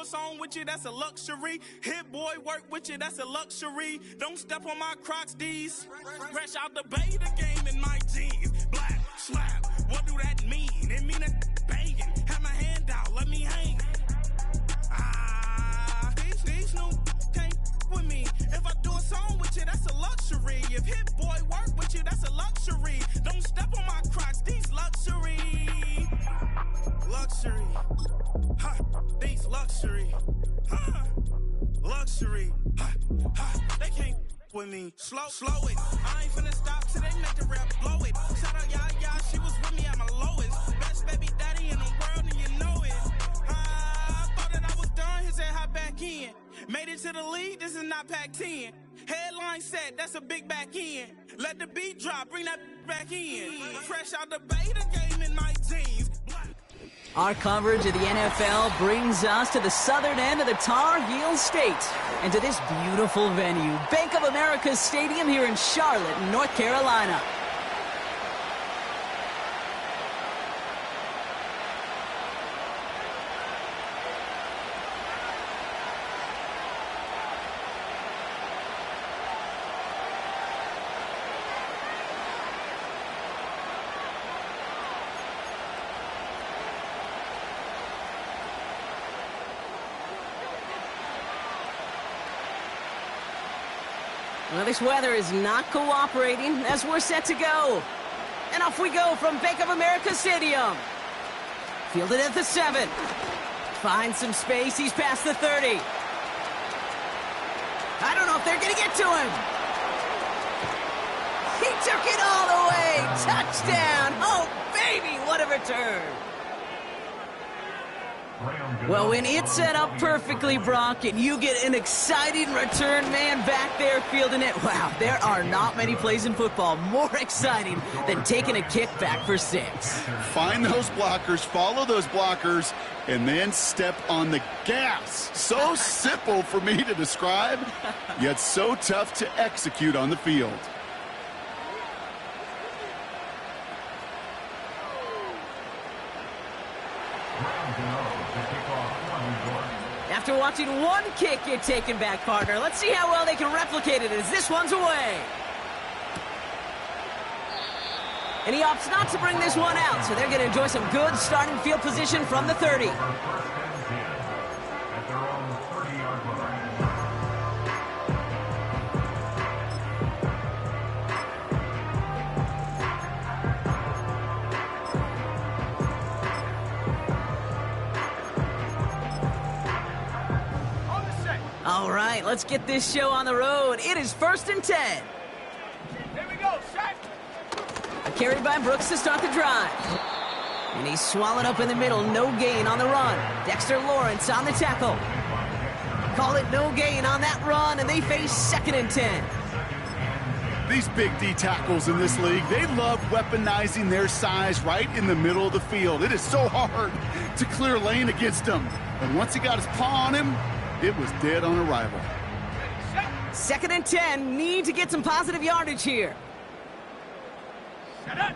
song with you, that's a luxury. Hit boy work with you, that's a luxury. Don't step on my Crocs, D's. Fresh out the beta game in my jeans. Black, slap, what do that mean? It mean that banging. Have my hand out, let me hang. These new can't with me. If I do a song with you, that's a luxury. If hit boy work with you, that's a luxury. Don't step on my Crocs, these luxury. Luxury. Ha, these luxury. Ha, luxury. Ha, ha, they can't with me. Slow it. I ain't finna stop till they make the rap blow it. Shout out y'all, she was with me at my lowest. Best baby daddy in the world and you know it. I thought that I was done, he said hop back in. Made it to the league, this is not Pac-10. Headline set, that's a big back end. Let the beat drop, bring that back in. Fresh out the beta game in my jeans. Our coverage of the NFL brings us to the southern end of the Tar Heel State and to this beautiful venue, Bank of America Stadium here in Charlotte, North Carolina. Well, this weather is not cooperating as we're set to go. And off we go from Bank of America Stadium. Fielded at the 7. Finds some space. He's past the 30. I don't know if they're going to get to him. He took it all the way. Touchdown. Oh, baby, what a return. Well, when it's set up perfectly, Brock, and you get an exciting return man back there fielding it, wow, there are not many plays in football more exciting than taking a kickback for 6. Find those blockers, follow those blockers, and then step on the gas. So simple for me to describe, yet so tough to execute on the field. After watching one kick get taken back, partner, let's see how well they can replicate it as this one's away. And he opts not to bring this one out, so they're going to enjoy some good starting field position from the 30. All right, let's get this show on the road. It is 1st and 10. Here we go, set. Carried by Brooks to start the drive. And he's swallowed up in the middle. No gain on the run. Dexter Lawrence on the tackle. Call it no gain on that run, and they face 2nd and 10. These big D tackles in this league, they love weaponizing their size right in the middle of the field. It is so hard to clear lane against them. And once he got his paw on him, it was dead on arrival. 2nd and 10. Need to get some positive yardage here. Shut up.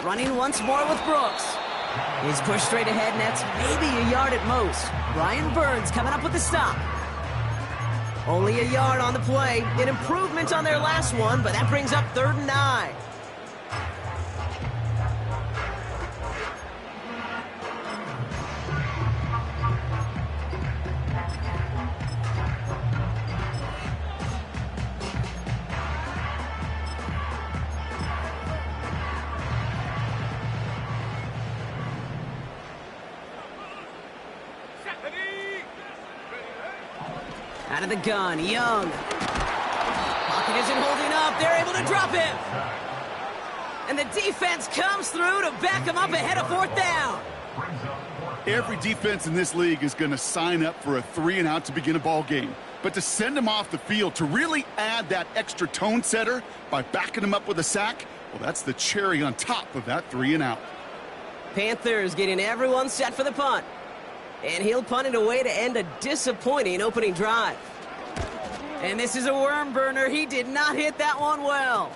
Running once more with Brooks. He's pushed straight ahead, and that's maybe a yard at most. Brian Burns coming up with the stop. Only a yard on the play. An improvement on their last one, but that brings up 3rd and 9. Out of the gun, Young. Pocket isn't holding up. They're able to drop him. And the defense comes through to back him up ahead of 4th down. Every defense in this league is going to sign up for a 3-and-out to begin a ball game. But to send him off the field, to really add that extra tone setter by backing him up with a sack, well, that's the cherry on top of that 3-and-out. Panthers getting everyone set for the punt. And he'll punt it away to end a disappointing opening drive. And this is a worm burner. He did not hit that one well.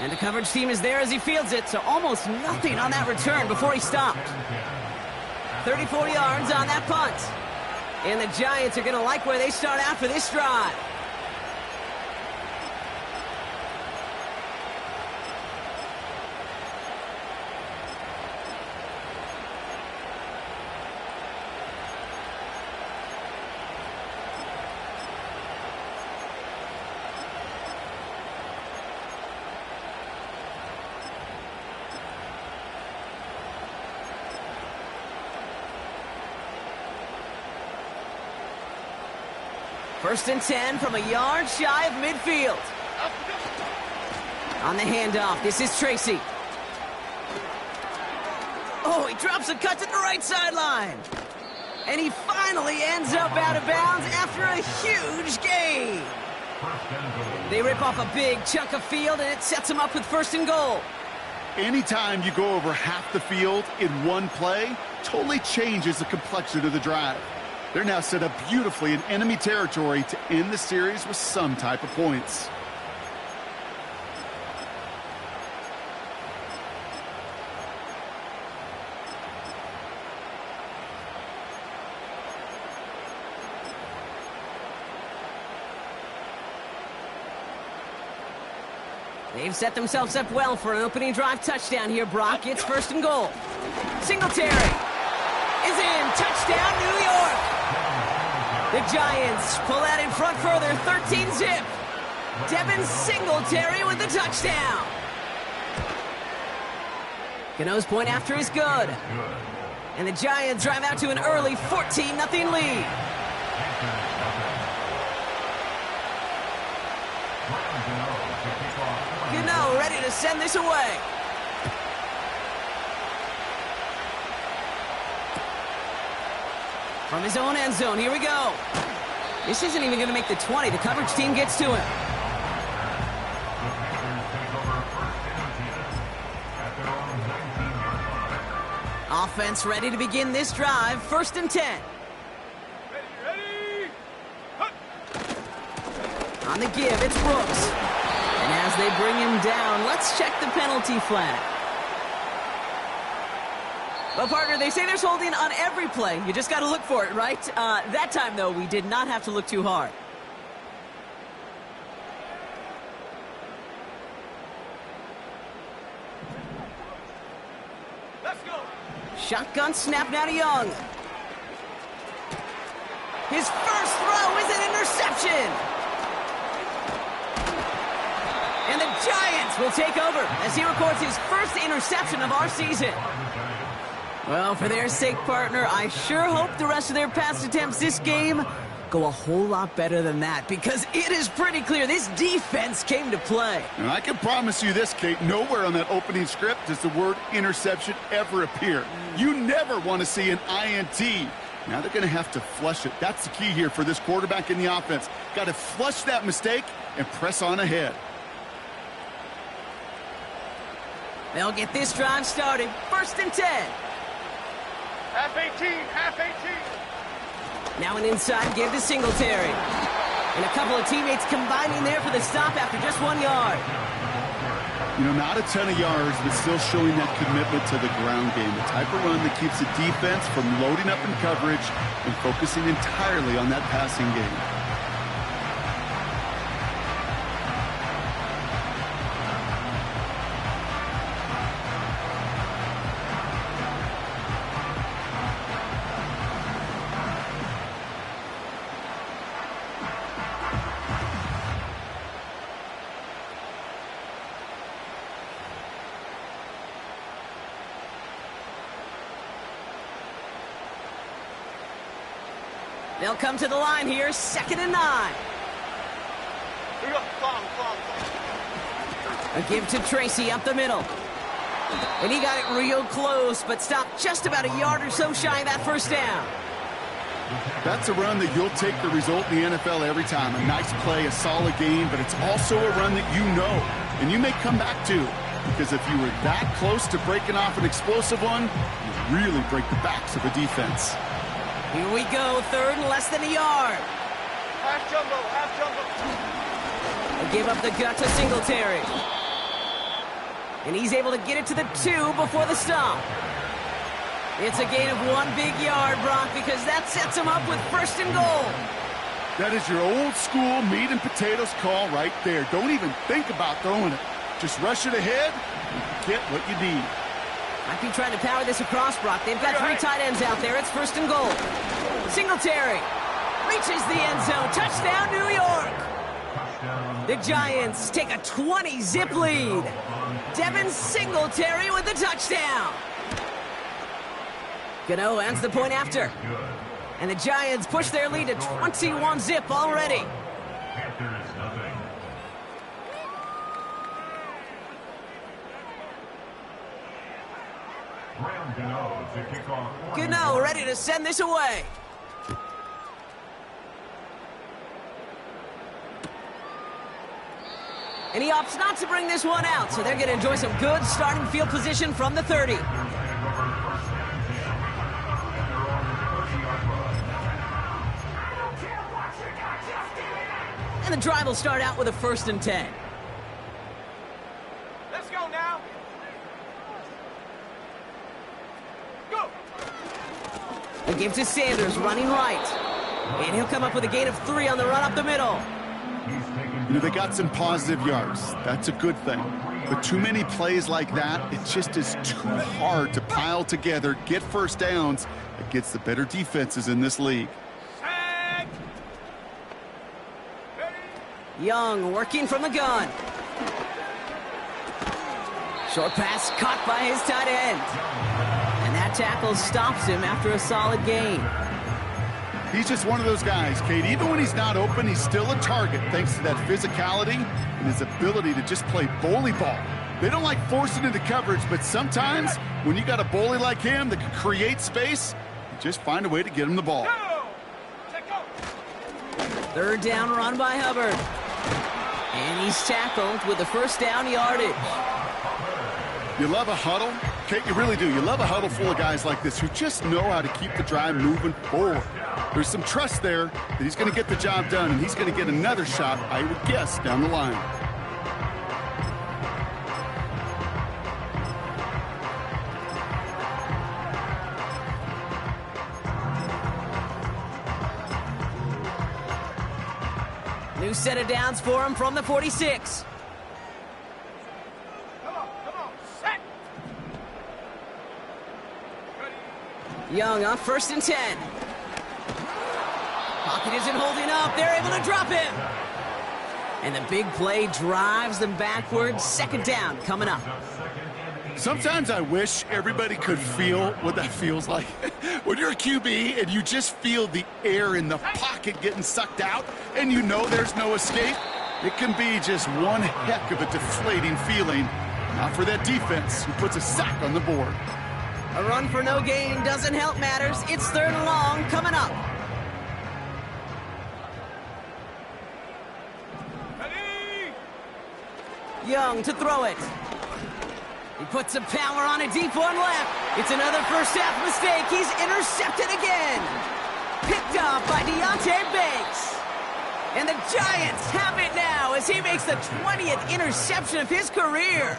And the coverage team is there as he fields it, so almost nothing on that return before he stopped. 34 yards on that punt. And the Giants are going to like where they start out for this drive. First and 10 from a yard shy of midfield. On the handoff, this is Tracy. Oh, he drops a cut to the right sideline. And he finally ends up out of bounds after a huge gain. They rip off a big chunk of field, and it sets them up with first and goal. Anytime you go over half the field in one play, totally changes the complexion of the drive. They're now set up beautifully in enemy territory to end the series with some type of points. They've set themselves up well for an opening drive touchdown here, Brock. It's first and goal. Singletary is in. Touchdown, New York. The Giants pull out in front further, 13-zip. Devin Singletary with the touchdown. Gano's point after is good. And the Giants drive out to an early 14-0 lead. Gano ready to send this away. From his own end zone, here we go. This isn't even going to make the 20. The coverage team gets to him. Offense ready to begin this drive. First and 10. Ready. On the give, it's Brooks. And as they bring him down, let's check the penalty flag. Well, partner, they say there's holding on every play. You just got to look for it, right? That time, though, we did not have to look too hard. Let's go. Shotgun snap now to Young. His first throw is an interception. And the Giants will take over as he records his first interception of our season. Well, for their sake, partner, I sure hope the rest of their pass attempts this game go a whole lot better than that, because it is pretty clear this defense came to play. And I can promise you this, Kate, nowhere on that opening script does the word interception ever appear. You never want to see an INT. Now they're going to have to flush it. That's the key here for this quarterback in the offense. Got to flush that mistake and press on ahead. They'll get this drive started. First and 10. Half 18. Now an inside give to Singletary. And a couple of teammates combining there for the stop after just 1 yard. You know, not a ton of yards, but still showing that commitment to the ground game. The type of run that keeps the defense from loading up in coverage and focusing entirely on that passing game. They'll come to the line here, 2nd and 9. Here we go. Come on. A give to Tracy up the middle. And he got it real close, but stopped just about a yard or so shy of that first down. That's a run that you'll take the result in the NFL every time. A nice play, a solid game, but it's also a run that you know, and you may come back to. Because if you were that close to breaking off an explosive one, you really break the backs of a defense. Here we go, 3rd and less than a yard. They give up the gut to Singletary. And he's able to get it to the 2 before the stop. It's a gain of 1 big yard, Brock, because that sets him up with 1st and goal. That is your old school meat and potatoes call right there. Don't even think about throwing it. Just rush it ahead and get what you need. Might be trying to power this across, Brock. They've got 3 tight ends out there. It's 1st and goal. Singletary reaches the end zone. Touchdown, New York. The Giants take a 20-zip lead. Devin Singletary with the touchdown. Gano ends the point after. And the Giants push their lead to 21-zip already. Gano ready to send this away. And he opts not to bring this one out, so they're going to enjoy some good starting field position from the 30. And the drive will start out with a 1st and 10. Let's go now. Go. The give to Sanders, running right. And he'll come up with a gain of 3 on the run up the middle. You know, they got some positive yards. That's a good thing. But too many plays like that, it just is too hard to pile together, get 1st downs against the better defenses in this league. Young working from the gun. Short pass caught by his tight end. And that tackle stops him after a solid gain. He's just one of those guys, Kate. Even when he's not open, he's still a target thanks to that physicality and his ability to just play bully ball. They don't like forcing into coverage, but sometimes when you got a bully like him that can create space, you just find a way to get him the ball. 3rd down run by Hubbard. And he's tackled with the 1st down yardage. You love a huddle? Kate, you really do. You love a huddle full of guys like this who just know how to keep the drive moving forward. There's some trust there that he's going to get the job done, and he's going to get another shot, I would guess, down the line. New set of downs for him from the 46. Come on, set. Young on 1st and 10. Pocket isn't holding up. They're able to drop him. And the big play drives them backwards. 2nd down coming up. Sometimes I wish everybody could feel what that feels like. When you're a QB and you just feel the air in the pocket getting sucked out and you know there's no escape, it can be just one heck of a deflating feeling. Not for that defense who puts a sack on the board. A run for no gain doesn't help matters. It's 3rd and long coming up. Young to throw it. He puts some power on a deep one left. It's another 1st half mistake. He's intercepted again. Picked up by Deontay Banks. And the Giants have it now as he makes the 20th interception of his career.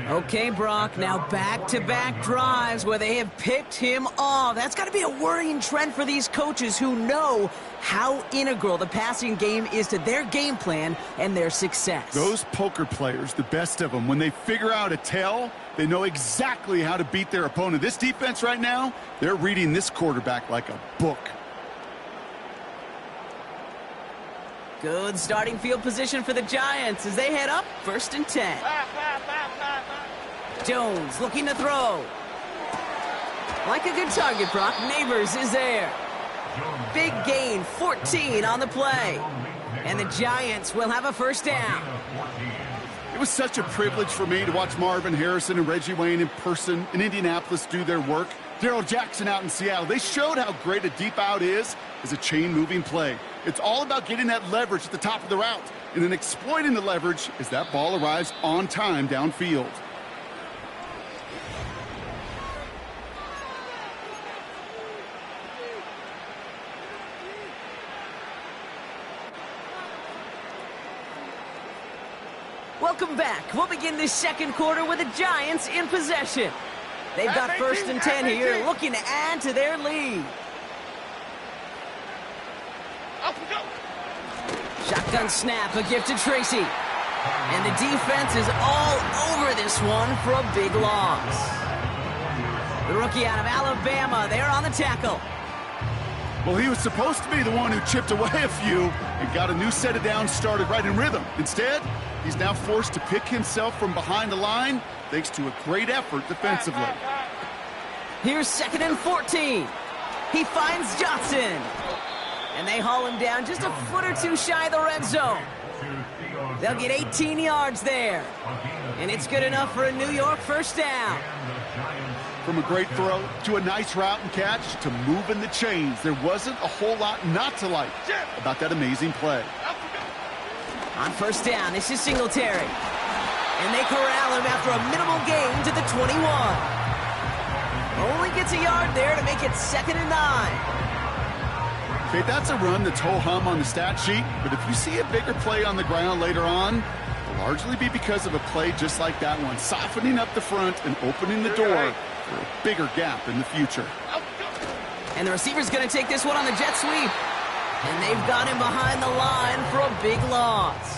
Okay, Brock, now back-to-back drives where they have picked him off. That's got to be a worrying trend for these coaches who know how integral the passing game is to their game plan and their success. Those poker players, the best of them, when they figure out a tell, they know exactly how to beat their opponent. This defense right now, they're reading this quarterback like a book. Good starting field position for the Giants as they head up 1st and 10. Jones looking to throw. Like a good target, Brock. Neighbors is there. Big gain, 14 on the play. And the Giants will have a 1st down. It was such a privilege for me to watch Marvin Harrison and Reggie Wayne in person in Indianapolis do their work. Darrell Jackson out in Seattle. They showed how great a deep out is as a chain-moving play. It's all about getting that leverage at the top of the route and then exploiting the leverage as that ball arrives on time downfield. Welcome back. We'll begin this second quarter with the Giants in possession. They've got 1st and 10 here, looking to add to their lead. Shotgun snap, a gift to Tracy. And the defense is all over this one for a big loss. The rookie out of Alabama, they're on the tackle. Well, he was supposed to be the one who chipped away a few and got a new set of downs started right in rhythm. Instead, he's now forced to pick himself from behind the line thanks to a great effort defensively. Here's 2nd and 14. He finds Johnson. And they haul him down just a foot or two shy of the red zone. They'll get 18 yards there. And it's good enough for a New York 1st down. From a great throw to a nice route and catch to moving the chains, there wasn't a whole lot not to like about that amazing play. On 1st down, this is Singletary. And they corral him after a minimal gain to the 21. Only gets a yard there to make it 2nd and 9. Okay, that's a run that's ho-hum on the stat sheet, but if you see a bigger play on the ground later on, it'll largely be because of a play just like that one, softening up the front and opening the door for a bigger gap in the future. And the receiver's going to take this one on the jet sweep. And they've got him behind the line for a big loss.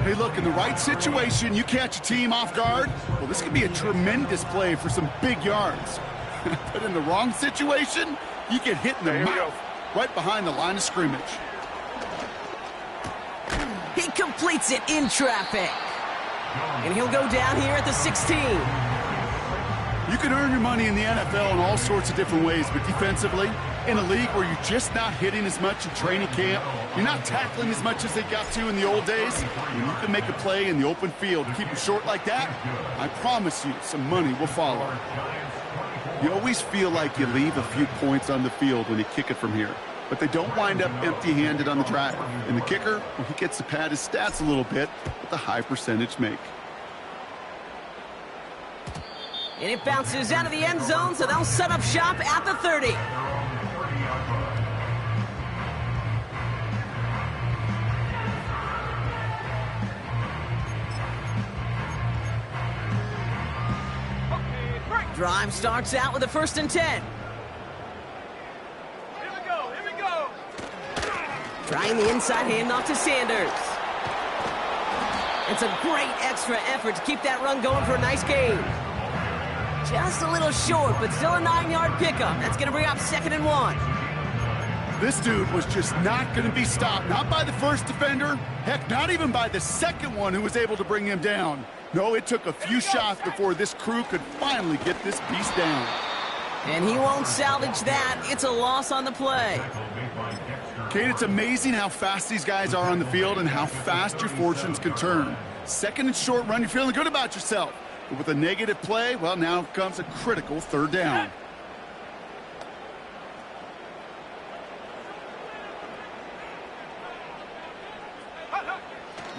Hey, look, in the right situation, you catch a team off guard, well, this could be a tremendous play for some big yards. But in the wrong situation, you get hit in the mouth right behind the line of scrimmage. He completes it in traffic. And he'll go down here at the 16. You can earn your money in the NFL in all sorts of different ways, but defensively, in a league where you're just not hitting as much in training camp, you're not tackling as much as they got to in the old days, when you can make a play in the open field and keep them short like that, I promise you some money will follow. You always feel like you leave a few points on the field when you kick it from here, but they don't wind up empty-handed on the drive. And the kicker, well, he gets to pad his stats a little bit with a high percentage make. And it bounces out of the end zone, so they'll set up shop at the 30. Drive starts out with a 1st and 10. Here we go. Trying the inside handoff to Sanders. It's a great extra effort to keep that run going for a nice gain. Just a little short, but still a 9-yard pickup. That's going to bring up 2nd and 1. This dude was just not going to be stopped. Not by the first defender. Heck, not even by the second one who was able to bring him down. No, it took a few shots before this crew could finally get this beast down. And he won't salvage that. It's a loss on the play. Kate, it's amazing how fast these guys are on the field and how fast your fortunes can turn. 2nd and short run, you're feeling good about yourself. But with a negative play, well, now comes a critical 3rd down.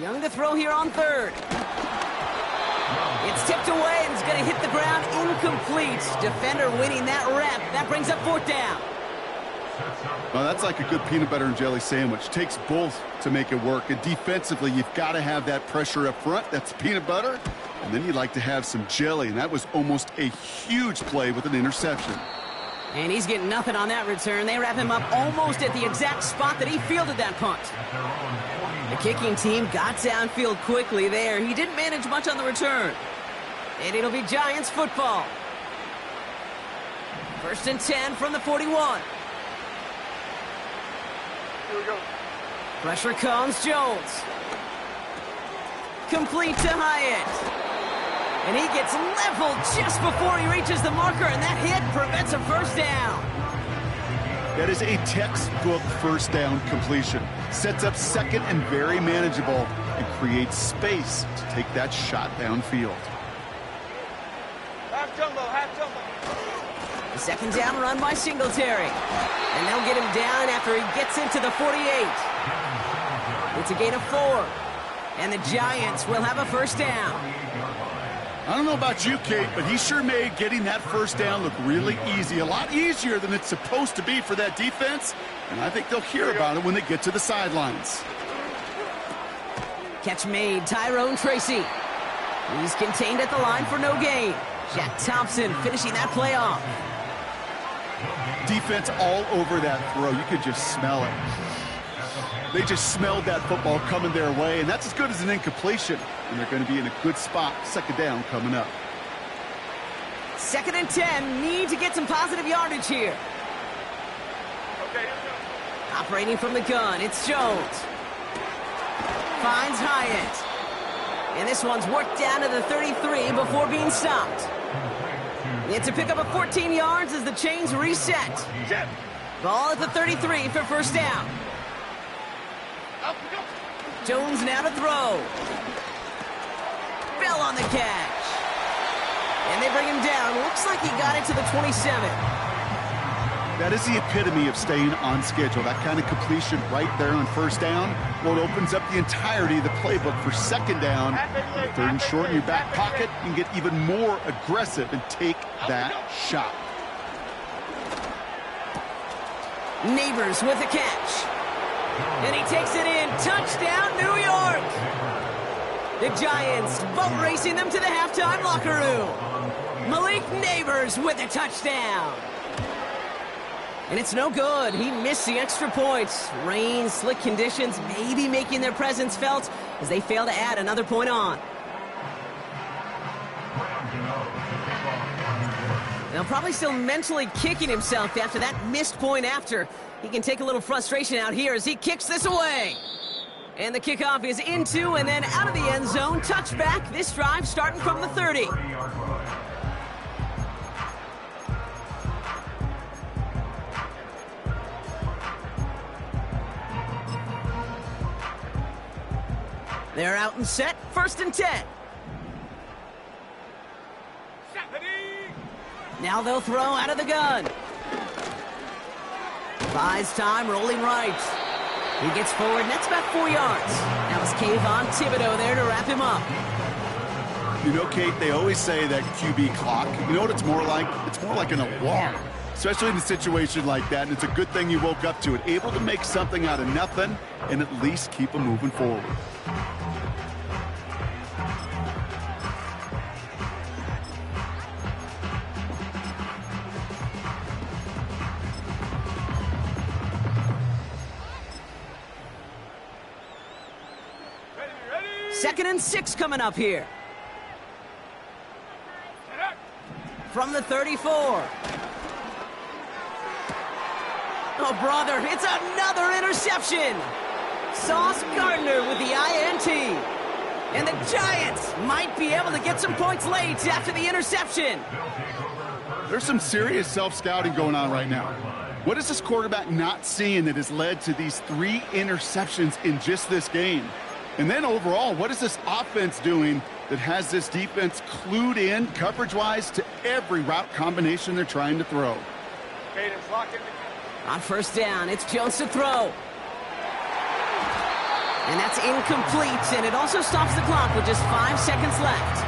Young to throw here on 3rd. It's tipped away and it's going to hit the ground incomplete. Defender winning that rep. That brings up 4th down. Well, that's like a good peanut butter and jelly sandwich. Takes both to make it work. And defensively, you've got to have that pressure up front. That's peanut butter. And then you'd like to have some jelly. And that was almost a huge play with an interception. And he's getting nothing on that return. They wrap him up almost at the exact spot that he fielded that punt. The kicking team got downfield quickly there. He didn't manage much on the return. And it'll be Giants football. 1st and 10 from the 41. Here we go. Pressure comes, Jones. Complete to Hyatt. And he gets leveled just before he reaches the marker, and that hit prevents a 1st down. That is a textbook 1st down completion. Sets up 2nd and very manageable and creates space to take that shot downfield. Half jumbo. The 2nd down run by Singletary. And they'll get him down after he gets into the 48. It's a gain of 4. And the Giants will have a 1st down. I don't know about you, Kate, but he sure made getting that 1st down look really easy. A lot easier than it's supposed to be for that defense. And I think they'll hear about it when they get to the sidelines. Catch made, Tyrone Tracy. He's contained at the line for no gain. Jack Thompson finishing that play off. Defense all over that throw. You could just smell it. They just smelled that football coming their way, and that's as good as an incompletion. And they're going to be in a good spot. Second down coming up. 2nd and 10. Need to get some positive yardage here. Okay. Operating from the gun, it's Jones. Finds Hyatt. And this one's worked down to the 33 before being stopped. It's a pickup of 14 yards as the chains reset. Ball at the 33 for first down. Jones now to throw. Bell on the catch. And they bring him down. Looks like he got it to the 27. That is the epitome of staying on schedule. That kind of completion right there on first down. Well, it opens up the entirety of the playbook for second down. 3rd and short in your back pocket. You can get even more aggressive and take that shot. Neighbors with the catch. And he takes it in. Touchdown, New York! The Giants boat racing them to the halftime locker room. Malik Neighbors with a touchdown. And it's no good. He missed the extra points. Rain, slick conditions, maybe making their presence felt as they fail to add another point on. Now probably still mentally kicking himself after that missed point after. He can take a little frustration out here as he kicks this away. And the kickoff is into and then out of the end zone. Touchback. This drive starting from the 30. They're out and set. 1st and 10. Now they'll throw out of the gun. Buys time, rolling right. He gets forward, and that's about 4 yards. That was Kayvon Thibodeau there to wrap him up. You know, Kate, they always say that QB clock. You know what it's more like? It's more like an alarm, especially in a situation like that. And it's a good thing you woke up to it, able to make something out of nothing and at least keep them moving forward. Second and 6 coming up here. From the 34. Oh, brother, it's another interception. Sauce Gardner with the INT. And the Giants might be able to get some points late after the interception. There's some serious self-scouting going on right now. What is this quarterback not seeing that has led to these 3 interceptions in just this game? And then overall, what is this offense doing that has this defense clued in coverage-wise to every route combination they're trying to throw? On first down, it's Jones to throw. And that's incomplete, and it also stops the clock with just 5 seconds left.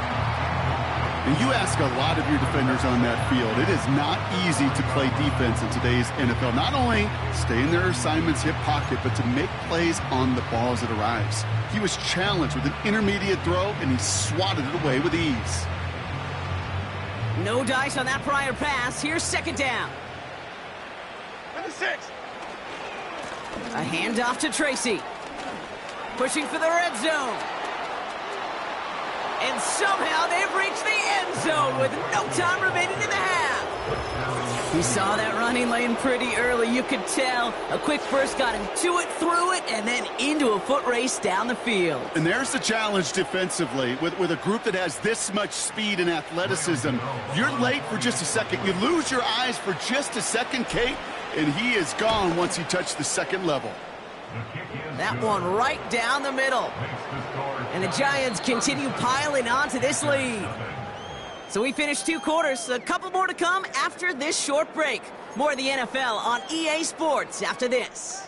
And you ask a lot of your defenders on that field. It is not easy to play defense in today's NFL. Not only stay in their assignment's hip pocket, but to make plays on the ball as it arrives. He was challenged with an intermediate throw, and he swatted it away with ease. No dice on that prior pass. Here's second down. 6. A handoff to Tracy. Pushing for the red zone. And somehow they've reached the end zone with no time remaining in the half. He saw that running lane pretty early, you could tell. A quick burst got him to it, through it, and then into a foot race down the field. And there's the challenge defensively. With a group that has this much speed and athleticism, you're late for just a second. You lose your eyes for just a second, Kate, and he is gone once he touched the second level. That one right down the middle. And the Giants continue piling on to this lead. So we finished 2 quarters. A couple more to come after this short break. More of the NFL on EA Sports after this.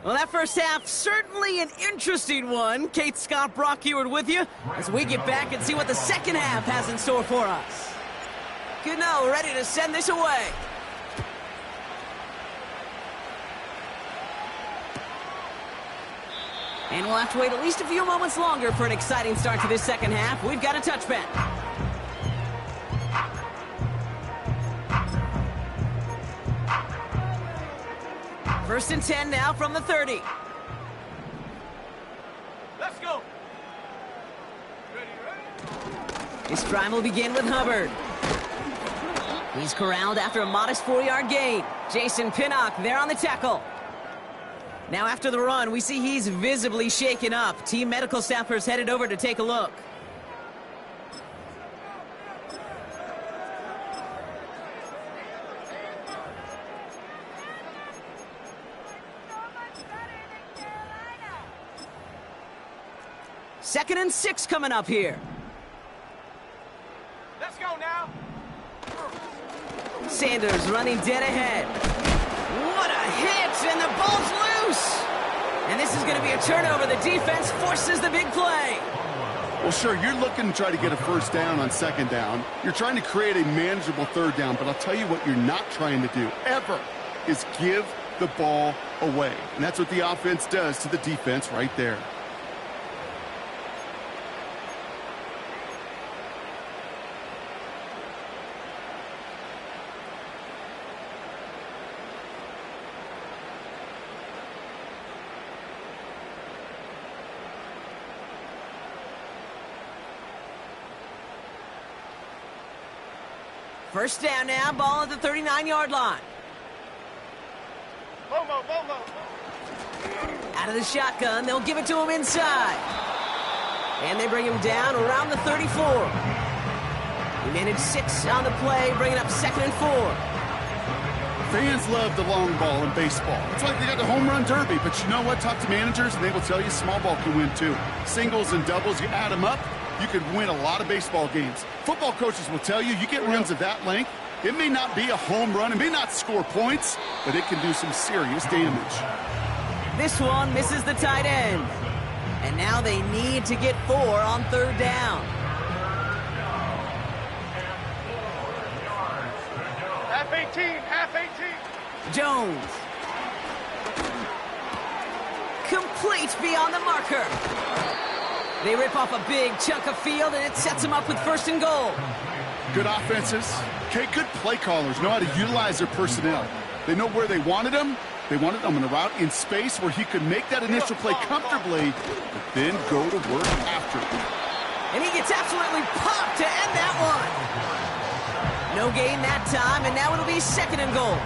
Well, that first half, certainly an interesting one. Kate, Scott, Brock here with you as we get back and see what the second half has in store for us. Good now, ready to send this away. And we'll have to wait at least a few moments longer for an exciting start to this second half. We've got a touchback. First and 10 now from the 30. Let's go. This drive will begin with Hubbard. He's corralled after a modest 4-yard gain. Jason Pinnock there on the tackle. Now after the run, we see he's visibly shaken up. Team medical staffers headed over to take a look. Second and 6 coming up here. Let's go now. Sanders running dead ahead. What a hit, and the ball's loose. And this is going to be a turnover. The defense forces the big play. Well, sure, you're looking to try to get a first down on second down. You're trying to create a manageable third down, but I'll tell you what you're not trying to do, ever, is give the ball away. And that's what the offense does to the defense right there. First down now, ball at the 39-yard line. Bomo. Out of the shotgun, they'll give it to him inside. And they bring him down around the 34. He managed 6 on the play, bringing up second and 4. Fans love the long ball in baseball. It's like they got the home run derby, but you know what? Talk to managers, and they will tell you small ball can win too. Singles and doubles, you add them up, you could win a lot of baseball games. Football coaches will tell you, you get runs of that length, it may not be a home run, it may not score points, but it can do some serious damage. This one misses the tight end. And now they need to get 4 on third down. Half 18. Jones. Complete beyond the marker. They rip off a big chunk of field, and it sets them up with first and goal. Good offenses. Okay, good play callers know how to utilize their personnel. They know where they wanted them. They wanted them in a route in space where he could make that initial play comfortably, but then go to work after. And he gets absolutely popped to end that one. No gain that time, and now it'll be second and goal.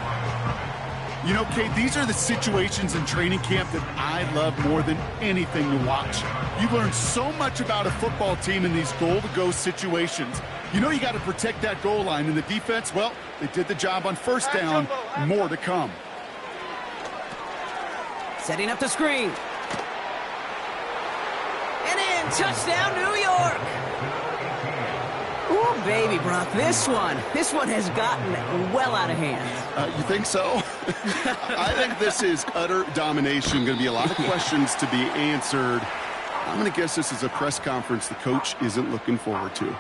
You know, Kate, these are the situations in training camp that I love more than anything to watch. You learn so much about a football team in these goal-to-go situations. You know you got to protect that goal line, and the defense, well, they did the job on first down. More to come. Setting up the screen. And in, touchdown, New York. Ooh, baby, Brock, this one has gotten well out of hand. You think so? I think this is utter domination. Going to be a lot of questions to be answered. I'm going to guess this is a press conference the coach isn't looking forward to.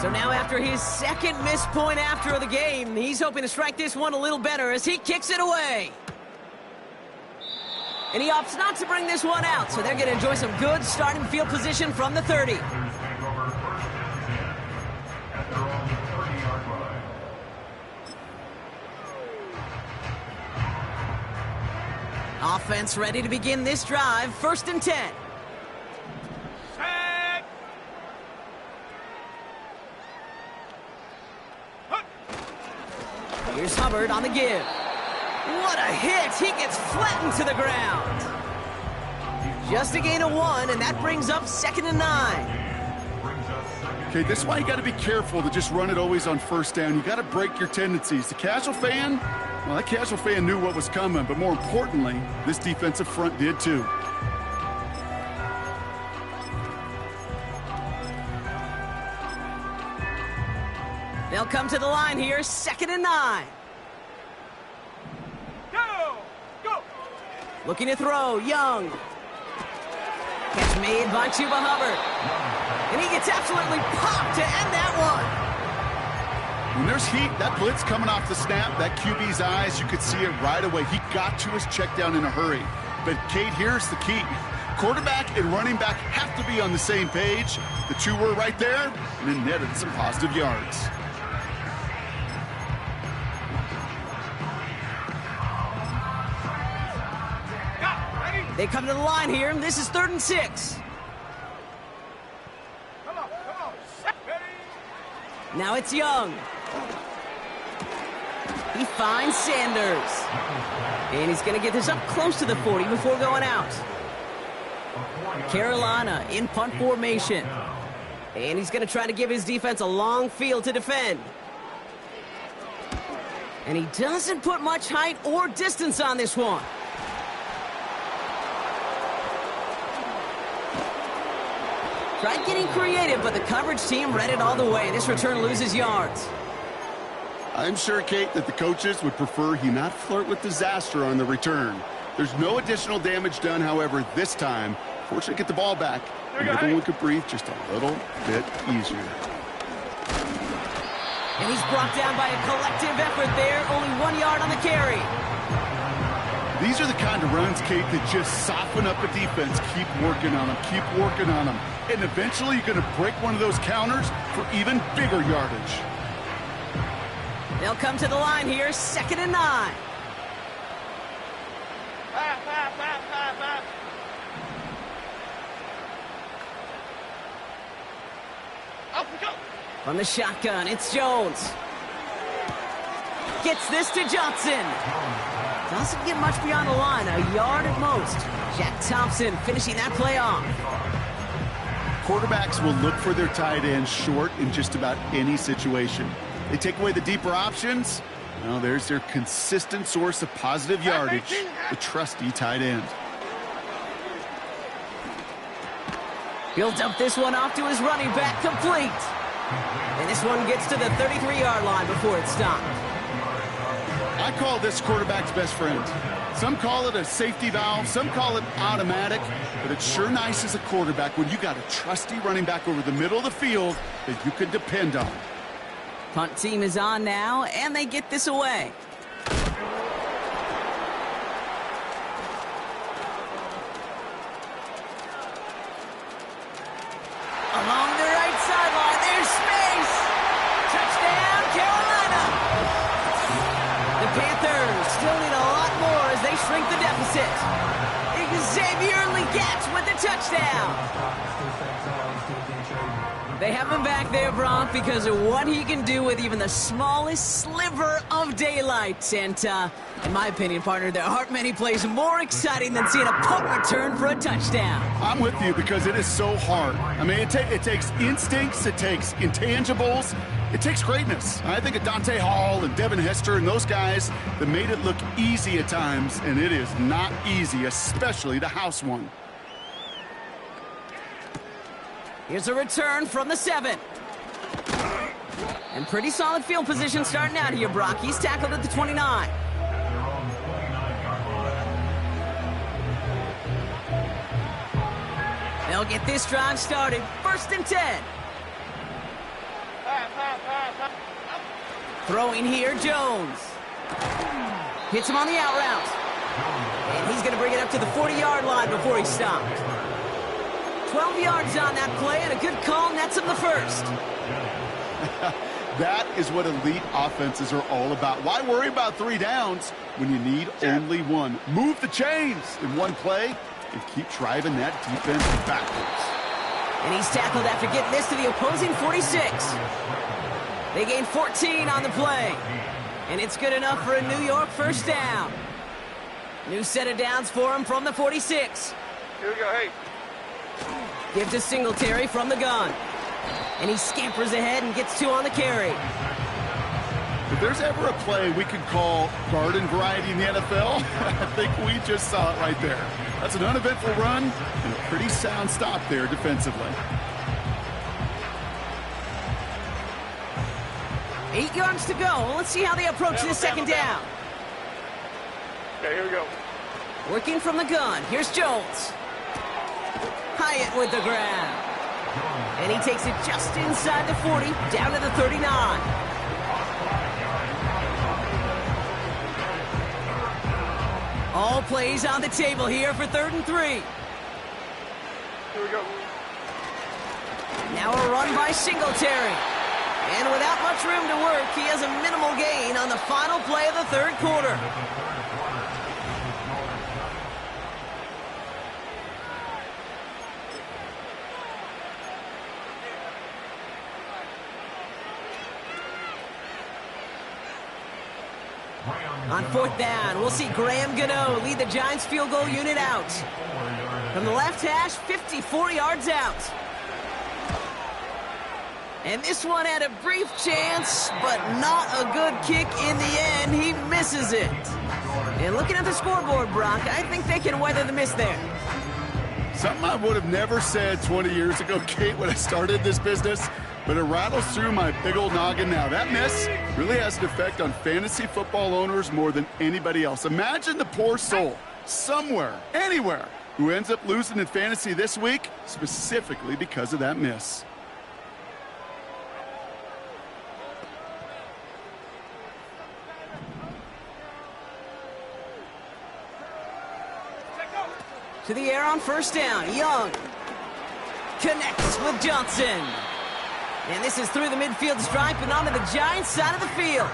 So now after his second missed point after the game, he's hoping to strike this one a little better as he kicks it away. And he opts not to bring this one out, so they're going to enjoy some good starting field position from the 30. Offense ready to begin this drive, first and 10. Here's Hubbard on the give. What a hit! He gets flattened to the ground. Just a gain of 1, and that brings up second and 9. Okay, this is why you got to be careful to just run it always on first down. You got to break your tendencies. The casual fan, well, that casual fan knew what was coming, but more importantly, this defensive front did too. They'll come to the line here, second and 9. Go! Looking to throw, Young. Catch made by Chuba Hubbard. And he gets absolutely popped to end that When there's heat, that blitz coming off the snap, that QB's eyes, you could see it right away. He got to his check down in a hurry. But, Kate, here's the key. Quarterback and running back have to be on the same page. The two were right there, and it netted some positive yards. They come to the line here, and this is 3rd and 6. Come on. Ready? Now it's Young. He finds Sanders. And he's going to get this up close to the 40 before going out. Carolina in punt formation. And he's going to try to give his defense a long field to defend. And he doesn't put much height or distance on this one. Tried getting creative, but the coverage team read it all the way. This return loses yards. I'm sure, Kate, that the coaches would prefer he not flirt with disaster on the return. There's no additional damage done, however, this time. Fortunately, get the ball back, and everyone could breathe just a little bit easier. And he's brought down by a collective effort there. Only 1 yard on the carry. These are the kind of runs, Kate, that just soften up a defense. Keep working on them, keep working on them. And eventually you're going to break one of those counters for even bigger yardage. They'll come to the line here, 2nd and 9. Pass. Up we go. From the shotgun, it's Jones. Gets this to Johnson. Doesn't get much beyond the line, a yard at most. Jack Thompson finishing that play off. Quarterbacks will look for their tight end short in just about any situation. They take away the deeper options. Well, there's their consistent source of positive yardage, the trusty tight end. He'll dump this one off to his running back, complete. And this one gets to the 33-yard line before it's stopped. I call this quarterback's best friend. Some call it a safety valve, some call it automatic, but it's sure nice as a quarterback when you got a trusty running back over the middle of the field that you can depend on. Punt team is on now, and they get this away. Along the right sideline, there's space. Touchdown, Carolina. The Panthers still need a lot more as they shrink the deficit. Xavier Legette with the touchdown. They have him back there, Bronk, because of what he can do with even the smallest sliver of daylight. And in my opinion, partner, there aren't many plays more exciting than seeing a punt return for a touchdown. I'm with you because it is so hard. I mean, it takes instincts, it takes intangibles, it takes greatness. I think of Dante Hall and Devin Hester and those guys that made it look easy at times, and it is not easy, especially to house one. Here's a return from the 7. And pretty solid field position starting out here, Brock. He's tackled at the 29. They'll get this drive started. 1st and 10. Throwing here, Jones. Hits him on the out route. And he's going to bring it up to the 40-yard line before he's stopped. 12 yards on that play, and a good call nets him the first. That is what elite offenses are all about. Why worry about 3 downs when you need only 1? Move the chains in one play and keep driving that defense backwards. And he's tackled after getting this to the opposing 46. They gain 14 on the play. And it's good enough for a New York first down. New set of downs for him from the 46. Here we go, hey. Give to Singletary from the gun. And he scampers ahead and gets 2 on the carry. If there's ever a play we could call garden variety in the NFL, I think we just saw it right there. That's an uneventful run and a pretty sound stop there defensively. 8 yards to go. Let's see how they approach this second down. Okay, here we go. Working from the gun. Here's Jones. Hyatt with the grab. And he takes it just inside the 40, down to the 39. All plays on the table here for 3rd and 3. Here we go. Now a run by Singletary. And without much room to work, he has a minimal gain on the final play of the 3rd quarter. On 4th down, we'll see Graham Gano lead the Giants field goal unit out. From the left hash, 54 yards out. And this one had a brief chance, but not a good kick in the end. He misses it. And looking at the scoreboard, Brock, I think they can weather the miss there. Something I would have never said 20 years ago, Kate, when I started this business, but it rattles through my big old noggin now. That miss really has an effect on fantasy football owners more than anybody else. Imagine the poor soul, somewhere, anywhere, who ends up losing in fantasy this week, specifically because of that miss. To the air on 1st down. Young connects with Johnson. And this is through the midfield stripe and onto the Giants side of the field.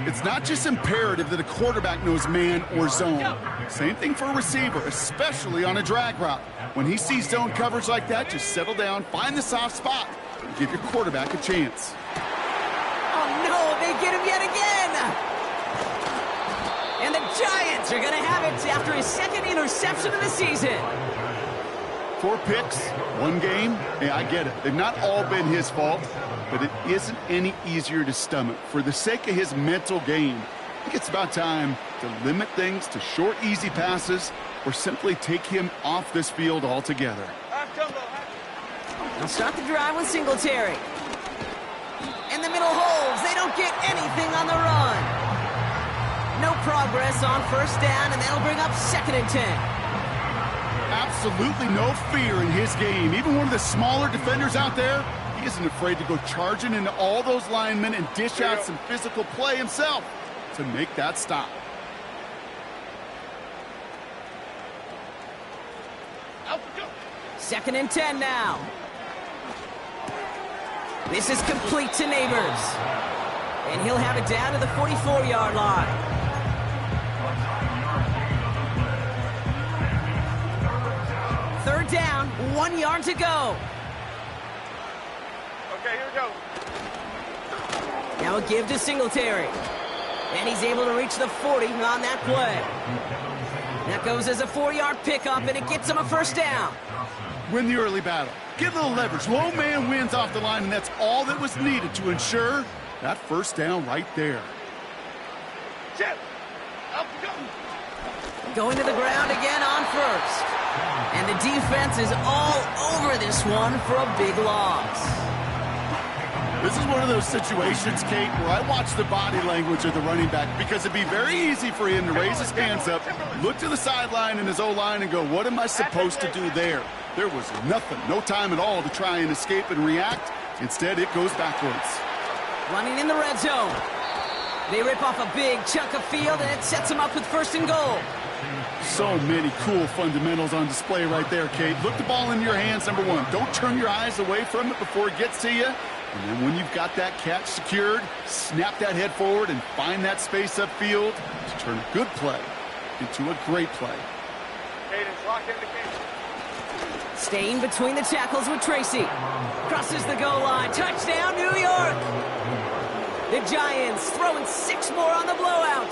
It's not just imperative that a quarterback knows man or zone. Same thing for a receiver, especially on a drag route. When he sees zone coverage like that, just settle down, find the soft spot, and give your quarterback a chance. Oh no, they get him yet again! And the Giants are going to have it after his 2nd interception of the season. 4 picks, 1 game. Yeah, I get it. They've not all been his fault, but it isn't any easier to stomach. For the sake of his mental game, I think it's about time to limit things to short, easy passes or simply take him off this field altogether. They'll start the drive with Singletary. In the middle holds. They don't get anything on the run. No progress on 1st down, and that'll bring up 2nd and 10. Absolutely no fear in his game. Even one of the smaller defenders out there, he isn't afraid to go charging into all those linemen and dish out some physical play himself to make that stop. Second and 10 now. This is complete to Neighbors. And he'll have it down to the 44-yard line. Third down, 1 yard to go. Okay, here we go. Now a give to Singletary. And he's able to reach the 40 on that play. That goes as a 4-yard pickup, and it gets him a 1st down. Win the early battle. Get a little leverage. Low man wins off the line, and that's all that was needed to ensure that 1st down right there. Jet. Up we go. Going to the ground again on 1st. And the defense is all over this one for a big loss. This is one of those situations, Kate, where I watch the body language of the running back because it'd be very easy for him to raise his hands up, look to the sideline in his O-line and go, what am I supposed to do there? There was nothing, no time at all to try and escape and react. Instead, it goes backwards. Running in the red zone. They rip off a big chunk of field, and it sets them up with 1st and goal. So many cool fundamentals on display right there, Kate. Look the ball in your hands, number 1. Don't turn your eyes away from it before it gets to you. And then when you've got that catch secured, snap that head forward and find that space upfield to turn a good play into a great play. Cadence, lock in the cage. Staying between the tackles with Tracy. Crosses the goal line. Touchdown, New York! The Giants throwing 6 more on the blowout.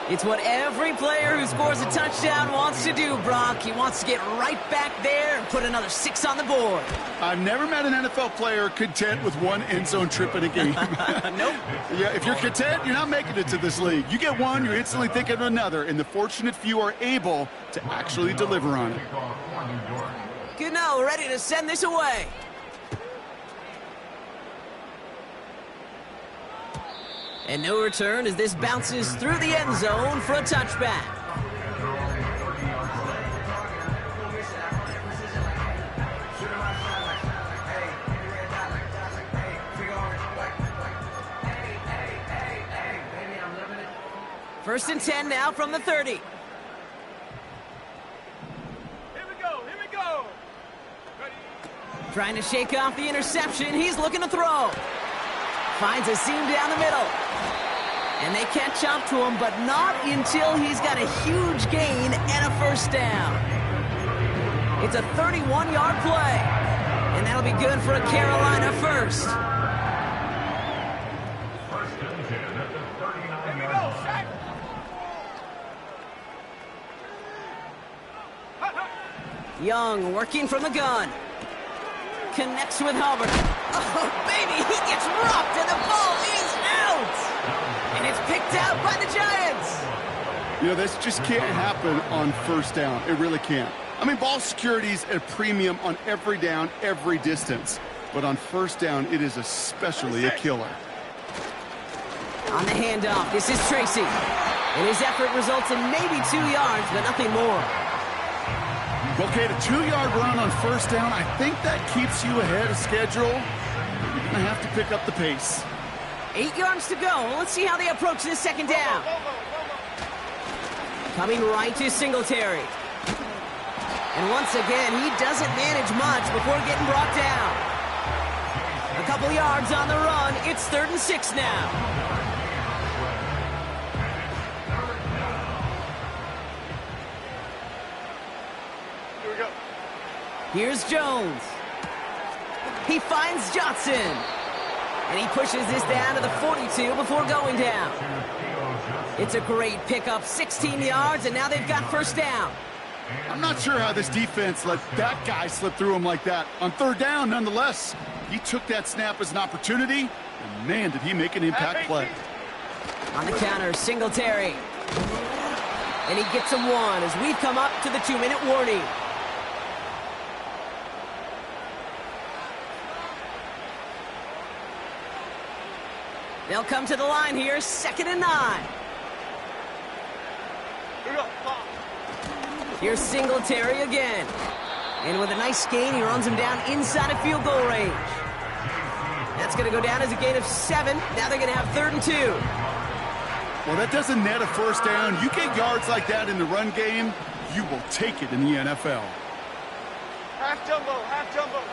It's what every player who scores a touchdown wants to do, Brock. He wants to get right back there and put another 6 on the board. I've never met an NFL player content with 1 end zone trip in a game. Nope. Yeah, if you're content, you're not making it to this league. You get 1, you're instantly thinking of another, and the fortunate few are able to actually deliver on it. Gano ready to send this away. And no return as this bounces through the end zone for a touchback. First and 10 now from the 30. Here we go. Here we go. Ready. Trying to shake off the interception. He's looking to throw. Finds a seam down the middle. And they catch up to him, but not until he's got a huge gain and a first down. It's a 31-yard play. And that'll be good for a Carolina first. Here we go. Sack. Young working from the gun. Connects with Hubbard. Oh, baby, he gets rocked and the ball is out. And it's picked out by the Giants. You know, this just can't happen on first down. It really can't. I mean, ball security's at a premium on every down, every distance. But on first down, it is especially a killer. On the handoff, this is Tracy. And his effort results in maybe 2 yards, but nothing more. Okay, the 2-yard run on first down, I think that keeps you ahead of schedule. You're going to have to pick up the pace. 8 yards to go. Let's see how they approach this second down. Coming right to Singletary. And once again, he doesn't manage much before getting brought down. A couple yards on the run. It's 3rd and 6 now. Here we go. Here's Jones. He finds Johnson. And he pushes this down to the 42 before going down. It's a great pickup, 16 yards, and now they've got first down. I'm not sure how this defense let that guy slip through him like that. On third down, nonetheless, he took that snap as an opportunity, and man, did he make an impact play. On the counter, Singletary. And he gets him one as we've come up to the 2-minute warning. They'll come to the line here, 2nd and 9. Here we go. Here's Singletary again. And with a nice gain, he runs him down inside of field goal range. That's going to go down as a gain of 7. Now they're going to have 3rd and 2. Well, that doesn't net a first down. You get yards like that in the run game, you will take it in the NFL. Half jumbo. Half jumbo.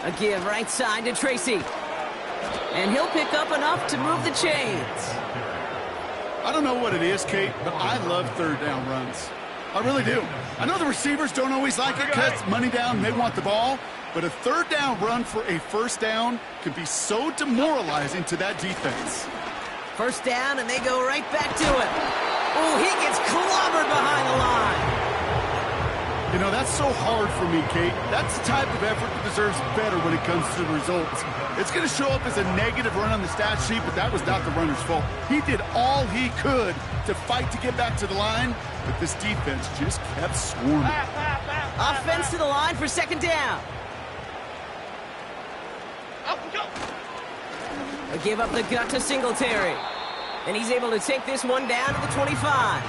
A give right side to Tracy. And he'll pick up enough to move the chains. I don't know what it is, Kate, but I love third down runs. I really do. I know the receivers don't always like it because it's money down and they want the ball, but a third down run for a first down can be so demoralizing to that defense. First down, and they go right back to it. Oh, he gets clobbered behind the line. You know, that's so hard for me, Kate. That's the type of effort that deserves better when it comes to the results. It's going to show up as a negative run on the stat sheet, but that was not the runner's fault. He did all he could to fight to get back to the line, but this defense just kept swarming. Offense to the line for 2nd down. Up we go. A give up the gut to Singletary. And he's able to take this one down to the 25.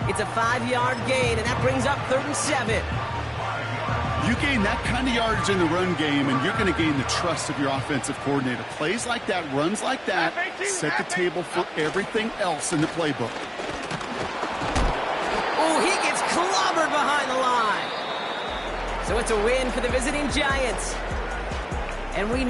It's a 5-yard gain, and that brings up 3rd and 7. You gain that kind of yardage in the run game, and you're going to gain the trust of your offensive coordinator. Plays like that, runs like that, set the table for everything else in the playbook. Oh, he gets clobbered behind the line. So it's a win for the visiting Giants. And we